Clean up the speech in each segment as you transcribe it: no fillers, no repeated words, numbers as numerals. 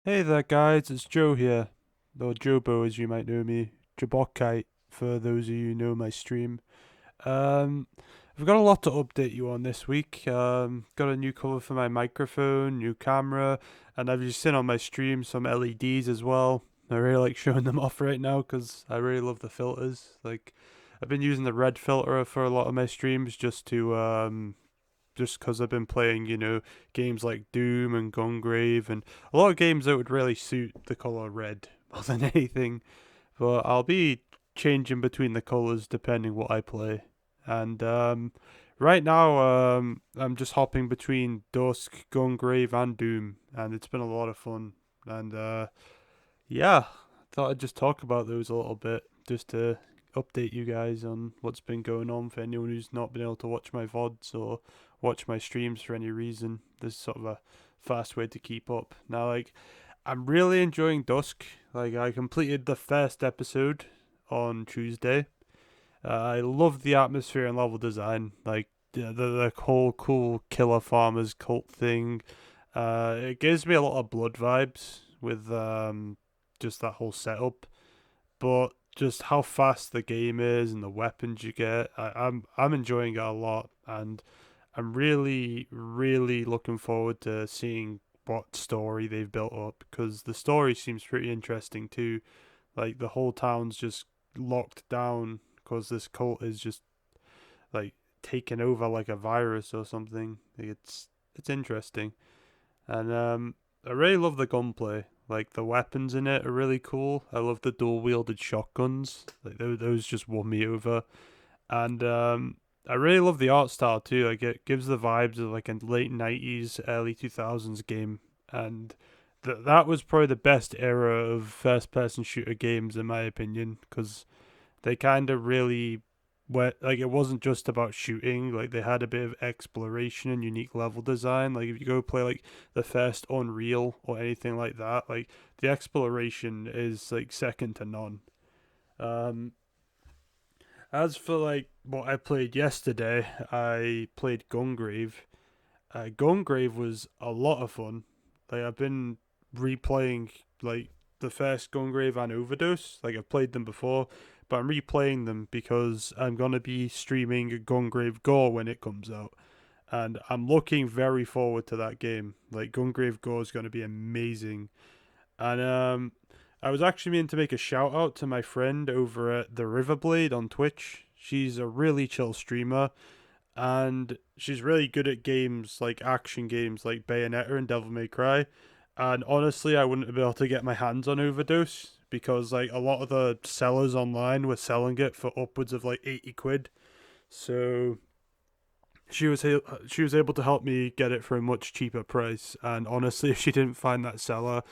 Hey there, guys, it's Joe here, or Jobo as you might know me, Jobocite for those of you who know my stream. Um, I've got a lot to update you on this week. Got a new cover for my microphone, new camera, and I've just seen on my stream some LEDs as well. I really like showing them off right now because I really love the filters. Like, I've been using the red filter for a lot of my streams just because I've been playing, games like Doom and Gungrave and a lot of games that would really suit the color red more than anything. But I'll be changing between the colors depending what I play. And right now, I'm just hopping between Dusk, Gungrave, and Doom, and it's been a lot of fun. And yeah, thought I'd just talk about those a little bit, just to update you guys on what's been going on for anyone who's not been able to watch my VODs or watch my streams for any reason. This is sort of a fast way to keep up. Now, like, I'm really enjoying Dusk. Like, I completed the first episode on Tuesday. I love the atmosphere and level design. Like, the whole cool killer farmers cult thing. It gives me a lot of blood vibes with just that whole setup, but just how fast the game is and the weapons you get, I'm enjoying it a lot, and I'm really looking forward to seeing what story they've built up because the story seems pretty interesting too. Like the whole town's just locked down because this cult is just like taken over like a virus or something. Like, it's interesting, and I really love the gunplay. Like the weapons in it are really cool. I love the dual wielded shotguns. Like those just won me over. And I really love the art style too. Like it gives the vibes of like a late 90s, early 2000s game. And that was probably the best era of first person shooter games in my opinion because they kind of really where like it wasn't just about shooting. Like they had a bit of exploration and unique level design. Like if you go play like the first Unreal or anything like that, like the exploration is like second to none. um as for like what I played yesterday, I played Gungrave. Gungrave was a lot of fun. Like I've been replaying like the first Gungrave and Overdose. Like I've played them before, but I'm replaying them because I'm gonna be streaming Gungrave Gore when it comes out, and I'm looking very forward to that game. Like Gungrave Gore is gonna be amazing, and I was actually meant to make a shout out to my friend over at TheRiverBlade on Twitch. She's a really chill streamer and she's really good at games like action games like Bayonetta and Devil May Cry. And honestly, I wouldn't be able to get my hands on Overdose because like a lot of the sellers online were selling it for upwards of like 80 quid. So she was able to help me get it for a much cheaper price. And honestly, if she didn't find that seller,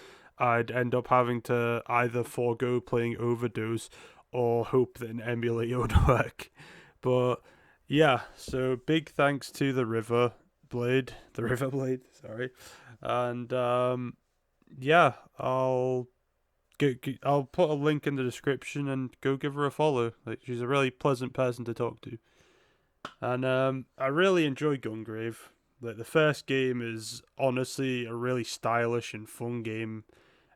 I'd end up having to either forego playing Overdose or hope that an emulator would work. But yeah, so big thanks to the Riverblade, sorry, and yeah, I'll put a link in the description and go give her a follow. Like she's a really pleasant person to talk to, and I really enjoy Gungrave. Like the first game is honestly a really stylish and fun game.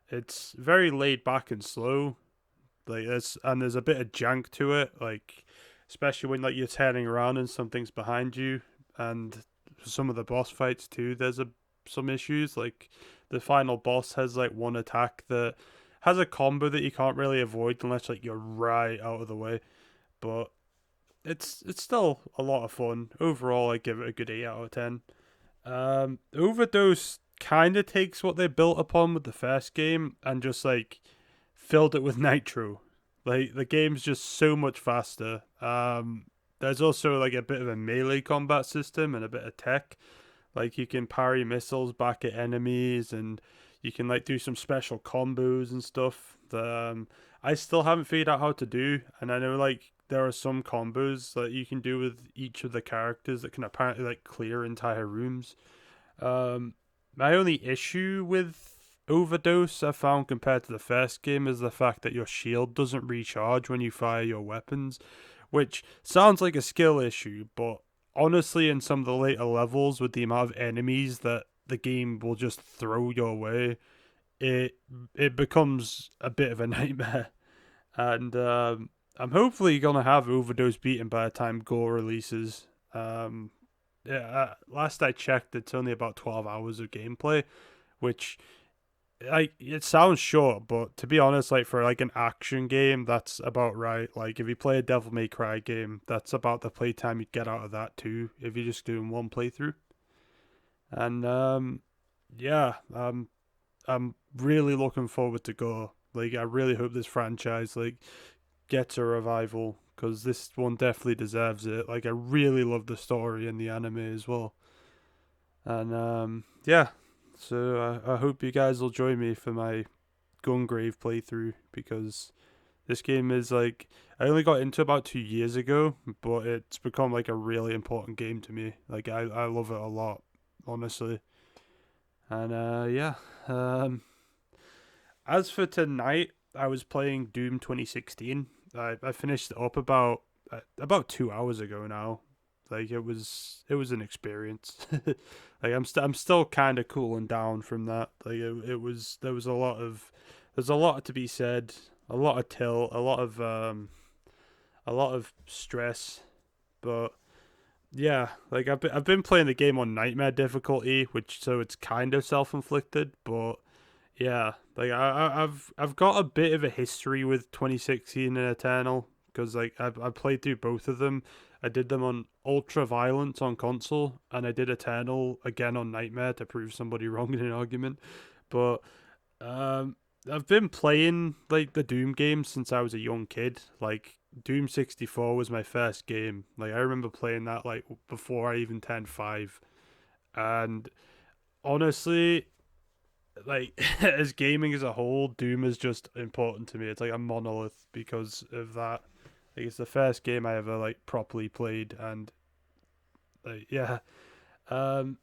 It's very laid back and slow, there's a bit of jank to it, like especially when like you're turning around and something's behind you, and some of the boss fights too. Some issues like the final boss has like one attack that has a combo that you can't really avoid unless like you're right out of the way. But it's still a lot of fun overall. I give it a good 8 out of 10. Overdose kind of takes what they built upon with the first game and just like filled it with nitro. Like the game's just so much faster. There's also like a bit of a melee combat system and a bit of tech. Like you can parry missiles back at enemies, and you can like do some special combos and stuff that I still haven't figured out how to do. And I know like there are some combos that you can do with each of the characters that can apparently like clear entire rooms. Um, my only issue with Overdose I found compared to the first game is the fact that your shield doesn't recharge when you fire your weapons, which sounds like a skill issue, but honestly, in some of the later levels, with the amount of enemies that the game will just throw your way, it it becomes a bit of a nightmare. And I'm hopefully gonna have Overdose beaten by the time Gore releases. Yeah, last I checked, it's only about 12 hours of gameplay, which like it sounds short, but to be honest, like for like an action game, that's about right. Like if you play a Devil May Cry game, that's about the playtime you'd get out of that too. If you're just doing one playthrough, and yeah, I'm really looking forward to Go. Like I really hope this franchise like gets a revival because this one definitely deserves it. Like I really love the story and the anime as well, and yeah. So I hope you guys will join me for my Gungrave playthrough because this game is like I only got into about 2 years ago, but it's become like a really important game to me. Like I love it a lot, honestly. And yeah. Um as for tonight, I was playing Doom 2016. I finished it up about 2 hours ago now. Like it was an experience. Like I'm still kind of cooling down from that. Like it was there was a lot of there's a lot to be said, a lot of tilt, a lot of stress, but yeah, like I've been playing the game on nightmare difficulty, which so it's kind of self-inflicted, but yeah, like I've got a bit of a history with 2016 and Eternal because like I played through both of them. I did them on Ultra Violence on console, and I did Eternal again on Nightmare to prove somebody wrong in an argument. But um, I've been playing like the Doom games since I was a young kid. Like Doom 64 was my first game. Like I remember playing that like before I even turned 5, and honestly like as gaming as a whole, Doom is just important to me. It's like a monolith because of that. Like it's the first game I ever like properly played, and like yeah, um,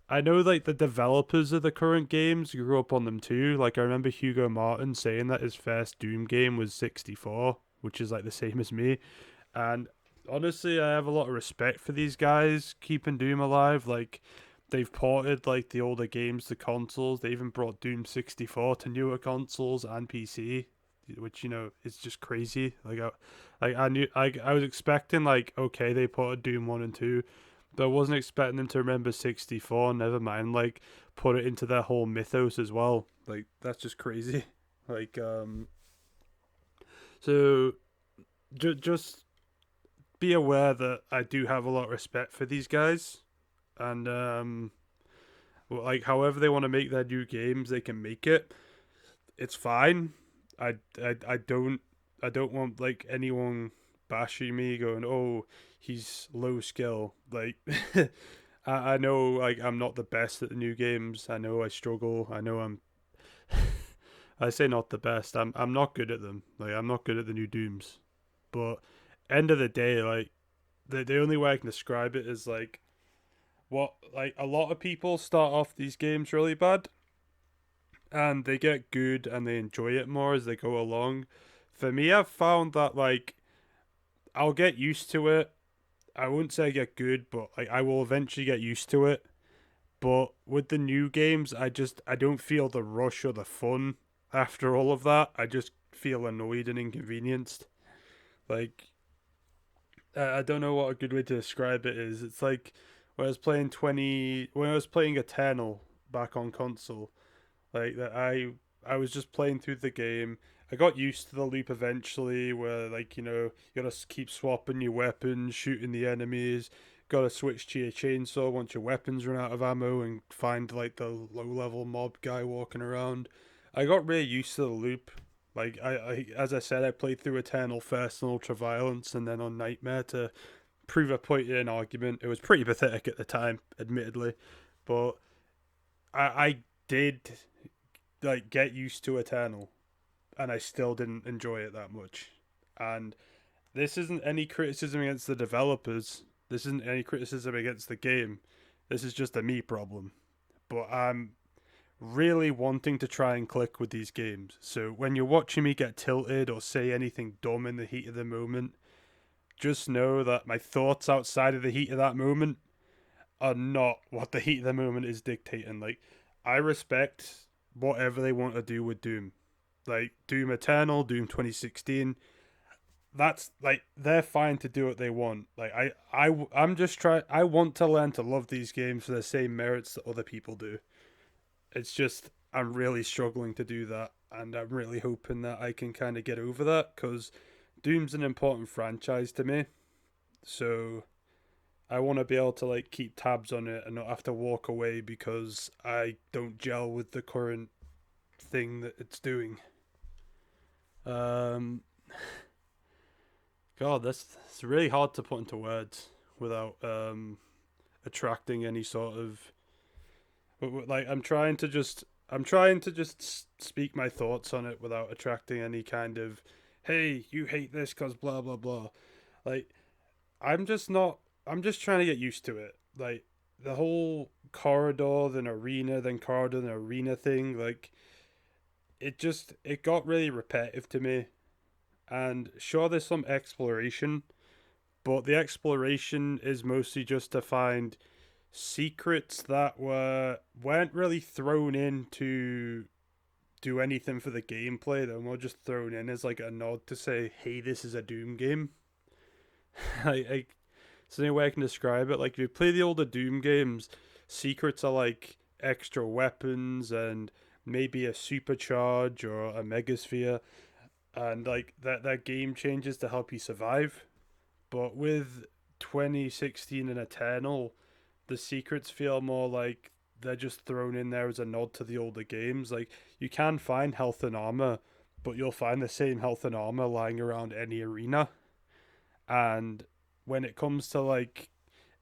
I know like the developers of the current games grew up on them too. Like I remember Hugo Martin saying that his first Doom game was 64, which is like the same as me. And honestly, I have a lot of respect for these guys keeping Doom alive. Like they've ported like the older games to consoles. They even brought Doom 64 to newer consoles and PC, which is just crazy. I knew I was expecting like okay they ported Doom 1 and 2, but I wasn't expecting them to remember 64. Never mind like put it into their whole mythos as well. Like that's just crazy. Like so just be aware that I do have a lot of respect for these guys, and like however they want to make their new games, they can make it. It's fine. I don't want like anyone bashing me going, oh, he's low skill. Like I know like I'm not the best at the new games. I know I struggle. I know I'm I say not the best. I'm not good at them. Like I'm not good at the new Dooms. But end of the day, like the only way I can describe it is what like a lot of people start off these games really bad and they get good and they enjoy it more as they go along. For me, I've found that like I'll get used to it. I wouldn't say I get good, but like I will eventually get used to it. But with the new games, I don't feel the rush or the fun after all of that. I just feel annoyed and inconvenienced. Like I don't know what a good way to describe it is. It's like when I was playing Eternal back on console, like that I was just playing through the game. I got used to the loop eventually, where like you gotta keep swapping your weapons, shooting the enemies. Gotta switch to your chainsaw once your weapons run out of ammo, and find like the low level mob guy walking around. I got really used to the loop. Like as I said, I played through Eternal first on Ultra Violence, and then on Nightmare to prove a point in an argument. It was pretty pathetic at the time, admittedly, but I did like get used to Eternal, and I still didn't enjoy it that much. And this isn't any criticism against the developers. This isn't any criticism against the game. This is just a me problem. But I'm really wanting to try and click with these games. So when you're watching me get tilted or say anything dumb in the heat of the moment, just know that my thoughts outside of the heat of that moment are not what the heat of the moment is dictating. Like, I respect whatever they want to do with Doom. Like Doom Eternal, Doom 2016, that's like they're fine to do what they want. Like I'm just trying. I want to learn to love these games for the same merits that other people do. It's just I'm really struggling to do that, and I'm really hoping that I can kind of get over that because Doom's an important franchise to me. So I want to be able to like keep tabs on it and not have to walk away because I don't gel with the current thing that it's doing. Um, God, that's it's really hard to put into words without attracting any sort of like I'm trying to just speak my thoughts on it without attracting any kind of hey you hate this cause blah blah blah. Like I'm just not. I'm just trying to get used to it. Like the whole corridor then arena then corridor then arena thing. Like it got really repetitive to me. And sure, there's some exploration, but the exploration is mostly just to find secrets that weren't really thrown in to do anything for the gameplay. They're more just thrown in as like a nod to say, "Hey, this is a Doom game." I it's the only way I can describe it. Like if you play the older Doom games, secrets are like extra weapons and maybe a supercharge or a megasphere, and like that game changes to help you survive. But with 2016 and Eternal, the secrets feel more like they're just thrown in there as a nod to the older games. Like you can find health and armor, but you'll find the same health and armor lying around any arena. And when it comes to like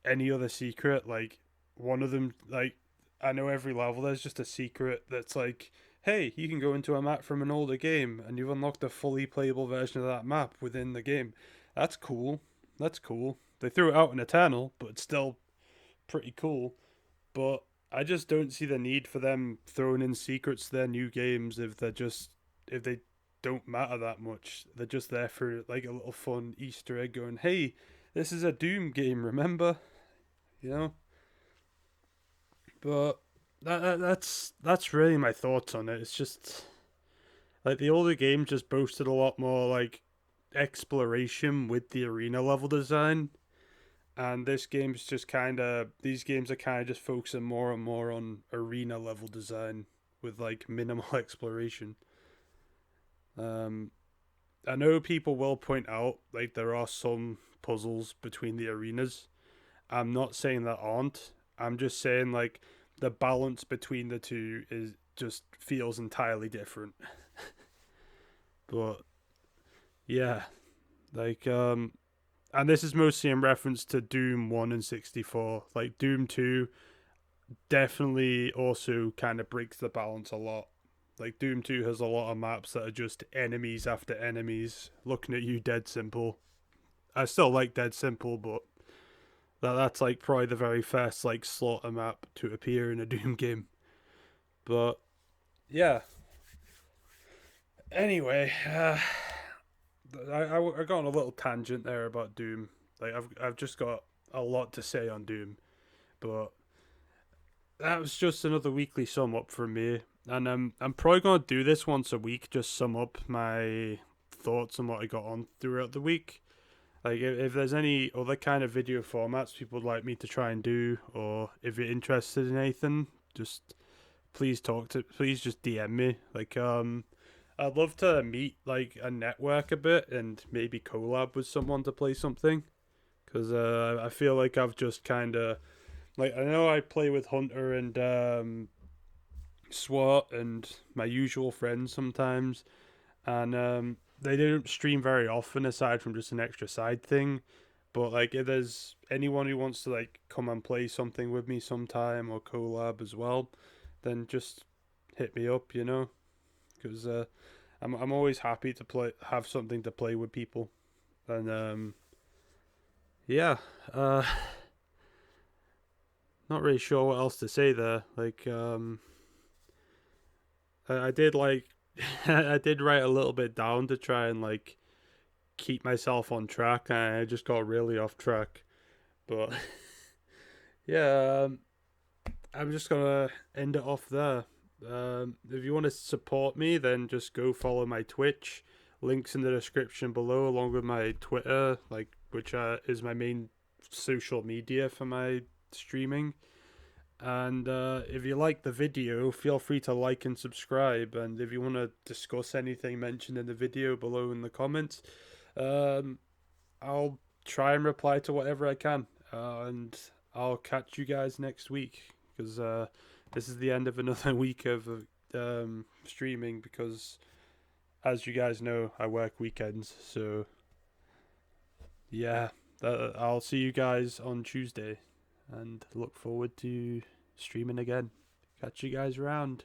any other secret, like one of them, like I know every level there's just a secret that's like, hey, you can go into a map from an older game and you've unlocked a fully playable version of that map within the game. That's cool. That's cool. They threw it out in Eternal, but it's still pretty cool. But I just don't see the need for them throwing in secrets to their new games if they don't matter that much. They're just there for like a little fun Easter egg going, hey, this is a Doom game, remember? You know? But that's really my thoughts on it. It's just like the older games just boasted a lot more like exploration with the arena level design, and these games are kind of just focusing more and more on arena level design with like minimal exploration. Um, I know people will point out like there are some puzzles between the arenas. I'm not saying there aren't. I'm just saying like the balance between the two is just feels entirely different. But yeah, like and this is mostly in reference to Doom 1 and 64. Like Doom 2 definitely also kind of breaks the balance a lot. Like Doom 2 has a lot of maps that are just enemies after enemies looking at you dead simple. I still like Dead Simple, but that's like probably the very first like slaughter map to appear in a Doom game. But yeah. Anyway, I got on a little tangent there about Doom. Like I've just got a lot to say on Doom, but that was just another weekly sum up from me. And I'm probably gonna do this once a week, just sum up my thoughts on what I got on throughout the week. Like if there's any other kind of video formats people would like me to try and do, or if you're interested in anything, just please just DM me. Like I'd love to meet like a network a bit and maybe collab with someone to play something. Because I feel like I've just kind of like I know I play with Hunter and SWAT and my usual friends sometimes, and they don't stream very often aside from just an extra side thing. But like if there's anyone who wants to like come and play something with me sometime or collab as well, then just hit me up, you know, because I'm always happy to have something to play with people, and yeah, uh, not really sure what else to say there. Like I did like I did write a little bit down to try and like keep myself on track, and I just got really off track. But yeah, I'm just gonna end it off there. If you want to support me, then just go follow my Twitch. Links in the description below, along with my Twitter, which is my main social media for my streaming. And if you like the video, feel free to like and subscribe. And if you want to discuss anything mentioned in the video below in the comments, um, I'll try and reply to whatever I can. And I'll catch you guys next week because this is the end of another week of streaming because, as you guys know, I work weekends. So, yeah, I'll see you guys on Tuesday and look forward to streaming again. Catch you guys around.